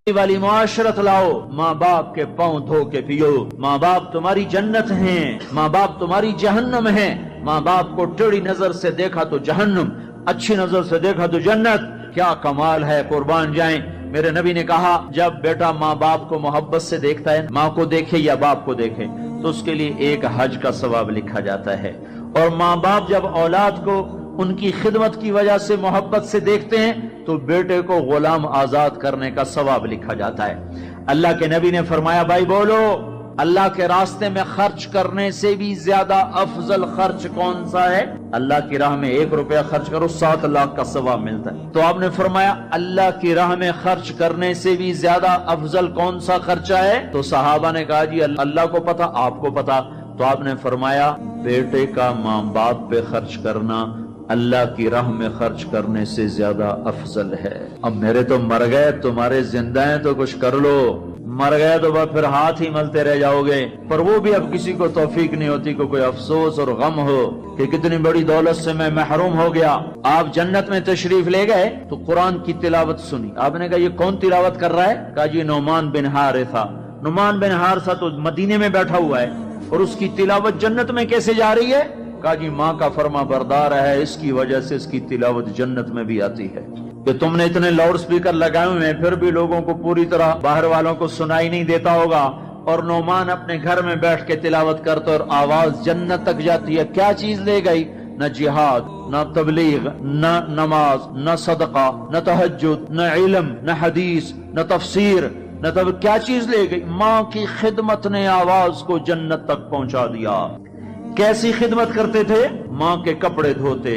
والی معاشرت لاؤ، ماں باپ کے پاؤں دھو کے پیو۔ ماں باپ تمہاری جنت ہیں، ماں باپ تمہاری جہنم ہیں۔ ماں باپ کو ٹیڑھی نظر سے دیکھا تو جہنم، اچھی نظر سے دیکھا تو جنت۔ کیا کمال ہے، قربان جائیں۔ میرے نبی نے کہا جب بیٹا ماں باپ کو محبت سے دیکھتا ہے، ماں کو دیکھے یا باپ کو دیکھے، تو اس کے لیے ایک حج کا ثواب لکھا جاتا ہے۔ اور ماں باپ جب اولاد کو ان کی خدمت کی وجہ سے محبت سے دیکھتے ہیں تو بیٹے کو غلام آزاد کرنے کا ثواب لکھا جاتا ہے۔ اللہ کے نبی نے فرمایا، بھائی بولو، اللہ کے راستے میں خرچ کرنے سے بھی زیادہ افضل خرچ کون سا ہے؟ اللہ کی راہ میں 1 روپیہ خرچ کرو 7 لاکھ کا ثواب ملتا ہے۔ تو آپ نے فرمایا اللہ کی راہ میں خرچ کرنے سے بھی زیادہ افضل کون سا خرچہ ہے؟ تو صحابہ نے کہا جی اللہ کو پتا، آپ کو پتا۔ تو آپ نے فرمایا بیٹے کا ماں باپ پہ خرچ کرنا اللہ کی راہ میں خرچ کرنے سے زیادہ افضل ہے۔ اب میرے تو مر گئے، تمہارے زندہ ہیں تو کچھ کر لو، مر گئے تو پھر ہاتھ ہی ملتے رہ جاؤ گے۔ پر وہ بھی اب کسی کو توفیق نہیں ہوتی کہ کوئی افسوس اور غم ہو کہ کتنی بڑی دولت سے میں محروم ہو گیا۔ آپ جنت میں تشریف لے گئے تو قرآن کی تلاوت سنی۔ آپ نے کہا یہ کون تلاوت کر رہا ہے؟ کہا جی نعمان بن حارثہ۔ نعمان بن حارثہ تو مدینے میں بیٹھا ہوا ہے اور اس کی تلاوت جنت میں کیسے جا رہی ہے؟ کہا جی ماں کا فرما بردار ہے، اس کی وجہ سے اس کی تلاوت جنت میں بھی آتی ہے۔ کہ تم نے اتنے لاؤڈ سپیکر لگائے ہوئے ہیں پھر بھی لوگوں کو پوری طرح باہر والوں کو سنائی نہیں دیتا ہوگا، اور نعمان اپنے گھر میں بیٹھ کے تلاوت کرتا اور آواز جنت تک جاتی ہے۔ کیا چیز لے گئی؟ نہ جہاد، نہ تبلیغ، نہ نماز، نہ صدقہ، نہ تہجد، نہ علم، نہ حدیث، نہ تفسیر، نہ کیا چیز لے گئی؟ ماں کی خدمت نے آواز کو جنت تک پہنچا دیا۔ کیسی خدمت کرتے تھے؟ ماں کے کپڑے دھوتے،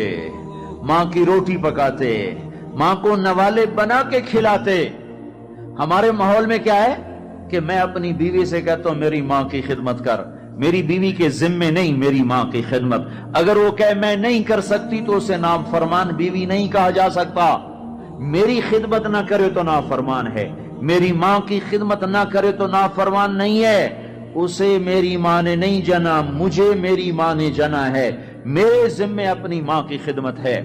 ماں کی روٹی پکاتے، ماں کو نوالے بنا کے کھلاتے۔ ہمارے ماحول میں کیا ہے کہ میں اپنی بیوی سے کہتا ہوں میری ماں کی خدمت کر، میری بیوی کے ذمے نہیں میری ماں کی خدمت۔ اگر وہ کہے میں نہیں کر سکتی تو اسے نافرمان بیوی نہیں کہا جا سکتا۔ میری خدمت نہ کرے تو نافرمان ہے، میری ماں کی خدمت نہ کرے تو نافرمان نہیں ہے۔ اسے میری ماں نے نہیں جنا، مجھے میری ماں نے جنا ہے، میرے ذمے اپنی ماں کی خدمت ہے۔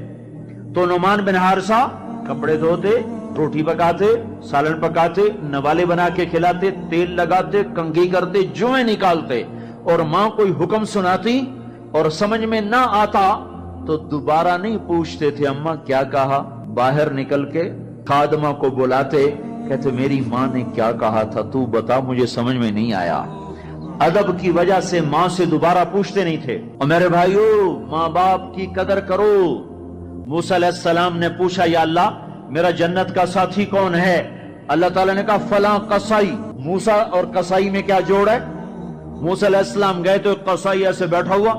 تو نعمان بن حارثہ کپڑے دھوتے، روٹی پکاتے، سالن پکاتے، نوالے بنا کے کھلاتے، تیل لگاتے، کنگھی کرتے، جوئیں نکالتے، اور ماں کوئی حکم سناتی اور سمجھ میں نہ آتا تو دوبارہ نہیں پوچھتے تھے اماں کیا کہا، باہر نکل کے خادمہ کو بلاتے، کہتے میری ماں نے کیا کہا تھا تو بتا، مجھے سمجھ میں نہیں آیا۔ ادب کی وجہ سے ماں سے دوبارہ پوچھتے نہیں تھے۔ اور میرے بھائیو، ماں باپ کی قدر کرو۔ موسیٰ علیہ السلام نے پوچھا یا اللہ میرا جنت کا ساتھی کون ہے؟ اللہ تعالیٰ نے کہا فلاں قصائی۔ موسیٰ اور قصائی میں کیا جوڑ ہے؟ موسیٰ علیہ السلام گئے تو ایک قصائی ایسے بیٹھا ہوا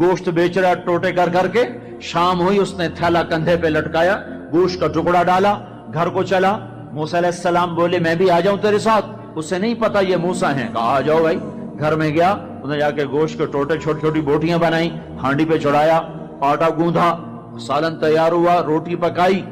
گوشت بیچ رہا ٹوٹے کر کر کے۔ شام ہوئی، اس نے تھیلا کندھے پہ لٹکایا، گوشت کا ٹکڑا ڈالا، گھر کو چلا۔ موسیٰ علیہ السلام بولے میں بھی آ جاؤں تیرے ساتھ؟ اسے نہیں پتا یہ موسیٰ ہیں۔ کہا آ جاؤ بھائی۔ گھر میں گیا، انہوں نے جا کے گوشت کے ٹوٹے چھوٹی چھوٹی بوٹیاں بنائی، ہانڈی پہ چڑھایا، آٹا گوندھا، سالن تیار ہوا، روٹی پکائی،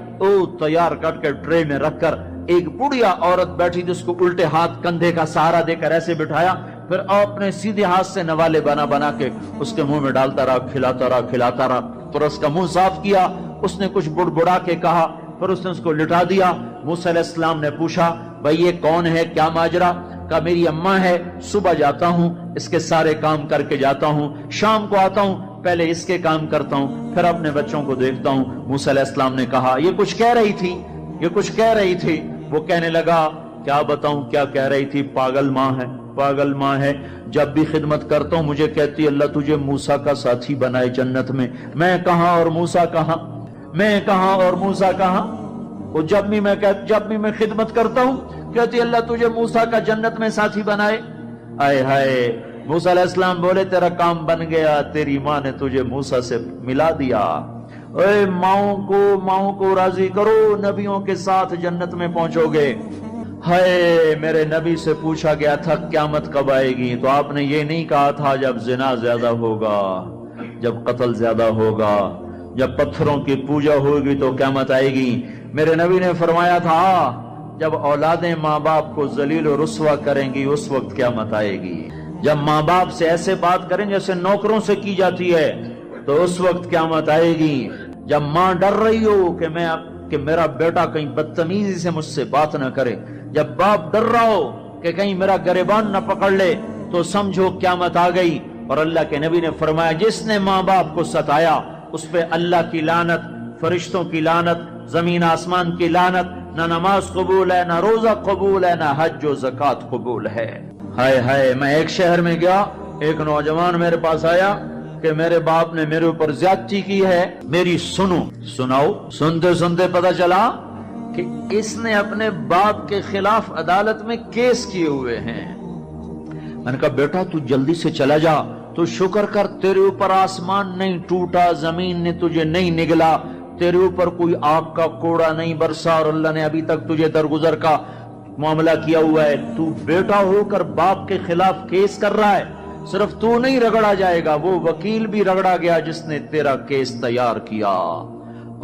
تیار کر کے ٹرے میں رکھ کر ایک بڑھیا عورت بیٹھی جس کو الٹے ہاتھ کندھے کا سہارا دے کر ایسے بٹھایا، پھر اپنے سیدھے ہاتھ سے نوالے بنا بنا کے اس کے منہ میں ڈالتا رہا، کھلاتا رہا، پھر اس کا منہ صاف کیا۔ اس نے کچھ بڑبڑا کے کہا، پھر اس نے اس کو لٹا دیا۔ موسیٰ علیہ السلام نے پوچھا بھائی یہ کون ہے، کیا ماجرا؟ کہا میری اماں ہے، صبح جاتا ہوں اس کے سارے کام کر کے جاتا ہوں، شام کو آتا ہوں پہلے اس کے کام کرتا ہوں، پھر اپنے بچوں کو دیکھتا ہوں۔ موسیٰ علیہ السلام نے کہا یہ کچھ کہہ رہی تھی۔ وہ کہنے لگا کیا بتاؤں کیا کہہ رہی تھی؟ پاگل ماں ہے، جب بھی خدمت کرتا ہوں مجھے کہتی اللہ تجھے موسیٰ کا ساتھی بنائے جنت میں۔ میں کہاں اور موسیٰ کہاں؟ وہ جب بھی میں خدمت کرتا ہوں کہتی اللہ تجھے موسیٰ کا جنت میں ساتھی بنائے۔ آئے ہائے، موسیٰ علیہ السلام بولے تیرا کام بن گیا، تیری ماں نے تجھے موسیٰ سے ملا دیا۔ اے ماؤں کو راضی کرو، نبیوں کے ساتھ جنت میں پہنچو گے۔ ہائے، میرے نبی سے پوچھا گیا تھا قیامت کب آئے گی، تو آپ نے یہ نہیں کہا تھا جب زنا زیادہ ہوگا، جب قتل زیادہ ہوگا، جب پتھروں کی پوجا ہوگی تو قیامت آئے گی۔ میرے نبی نے فرمایا تھا جب اولادیں ماں باپ کو ذلیل و رسوا کریں گی اس وقت قیامت آئے گی۔ جب ماں باپ سے ایسے بات کریں جیسے نوکروں سے کی جاتی ہے تو اس وقت قیامت آئے گی۔ جب ماں ڈر رہی ہو کہ میں کہ میرا بیٹا کہیں بدتمیزی سے مجھ سے بات نہ کرے. جب باپ ڈر رہا ہو کہ کہیں میرا گریبان نہ پکڑ لے تو سمجھو قیامت آ گئی. اور اللہ کے نبی نے فرمایا جس نے ماں باپ کو ستایا اس پہ اللہ کی لعنت، فرشتوں کی لعنت، زمین آسمان کی لعنت. نہ نماز قبول ہے، نہ روزہ قبول ہے، نہ حج و زکوٰۃ قبول ہے. ہائے ہائے. میں ایک شہر میں گیا، ایک نوجوان میرے پاس آیا کہ میرے باپ نے میرے اوپر زیادتی کی ہے، میری سناؤ. سنتے سنتے پتہ چلا کہ اس نے اپنے باپ کے خلاف عدالت میں کیس کیے ہوئے ہیں. میں نے کہا بیٹا تو جلدی سے چلا جا، تو شکر کر تیرے اوپر آسمان نہیں ٹوٹا، زمین نے تجھے نہیں نگلا، تیرے اوپر کوئی آگ کا کوڑا نہیں برسا، اور اللہ نے ابھی تک تجھے درگزر کا معاملہ کیا ہوا ہے. تو بیٹا ہو کر باپ کے خلاف کیس کر رہا ہے. صرف تو نہیں رگڑا جائے گا، وہ وکیل بھی رگڑا گیا جس نے تیرا کیس تیار کیا،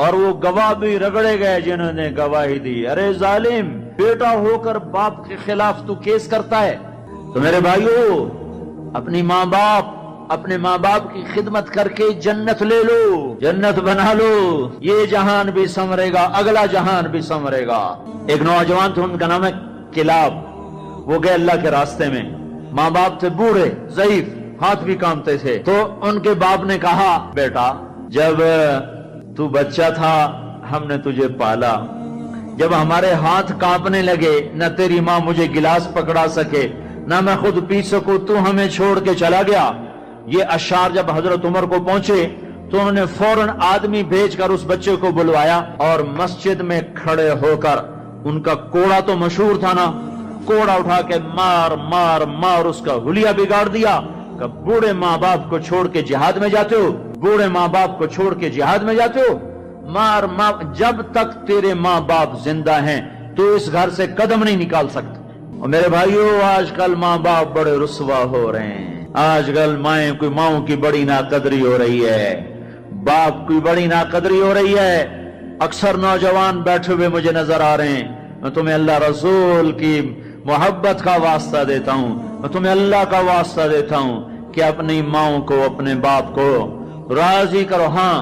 اور وہ گواہ بھی رگڑے گئے جنہوں نے گواہی دی. ارے ظالم، بیٹا ہو کر باپ کے خلاف تو کیس کرتا ہے. تو میرے بھائیو، اپنے ماں باپ کی خدمت کر کے جنت لے لو، جنت بنا لو. یہ جہان بھی سنورے گا، اگلا جہان بھی سنورے گا. ایک نوجوان تھے، ان کا نام ہے کلاب. وہ گئے اللہ کے راستے میں. ماں باپ تھے بوڑھے، ضعیف، ہاتھ بھی کامتے تھے. تو ان کے باپ نے کہا بیٹا جب تو بچہ تھا ہم نے تجھے پالا، جب ہمارے ہاتھ کانپنے لگے نہ تیری ماں مجھے گلاس پکڑا سکے نہ میں خود پی سکوں، تو ہمیں چھوڑ کے چلا گیا. یہ اشعار جب حضرت عمر کو پہنچے تو انہوں نے فوراً آدمی بھیج کر اس بچے کو بلوایا اور مسجد میں کھڑے ہو کر ان کا کوڑا تو مشہور تھا نا، کوڑا اٹھا کے مار مار مار اس کا حلیہ بگاڑ دیا. کہ بوڑھے ماں باپ کو چھوڑ کے جہاد میں جاتے ہو، بوڑھے ماں باپ کو چھوڑ کے جہاد میں جاتے ہو. مار جب تک تیرے ماں باپ زندہ ہیں تو اس گھر سے قدم نہیں نکال سکتے. اور میرے بھائیو، آج کل ماں باپ بڑے رسوا ہو رہے ہیں. آج کل ماؤں کی بڑی ناقدری ہو رہی ہے، باپ کی بڑی ناقدری ہو رہی ہے. اکثر نوجوان بیٹھے ہوئے مجھے نظر آ رہے ہیں. میں تمہیں اللہ رسول کی محبت کا واسطہ دیتا ہوں، میں تمہیں اللہ کا واسطہ دیتا ہوں کہ اپنی ماؤں کو، اپنے باپ کو راضی کرو. ہاں،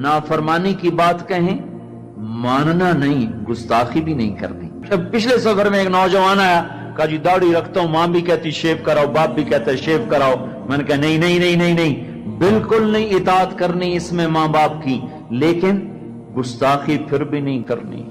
نافرمانی کی بات کہیں، ماننا نہیں، گستاخی بھی نہیں کرنی. پچھلے سفر میں ایک نوجوان آیا، کہا جی داڑھی رکھتا ہوں، ماں بھی کہتی شیو کراؤ، باپ بھی کہتا ہے شیو کراؤ. میں نے کہا نہیں نہیں نہیں نہیں نہیں، بالکل نہیں اطاعت کرنی اس میں ماں باپ کی، لیکن گستاخی پھر بھی نہیں کرنی.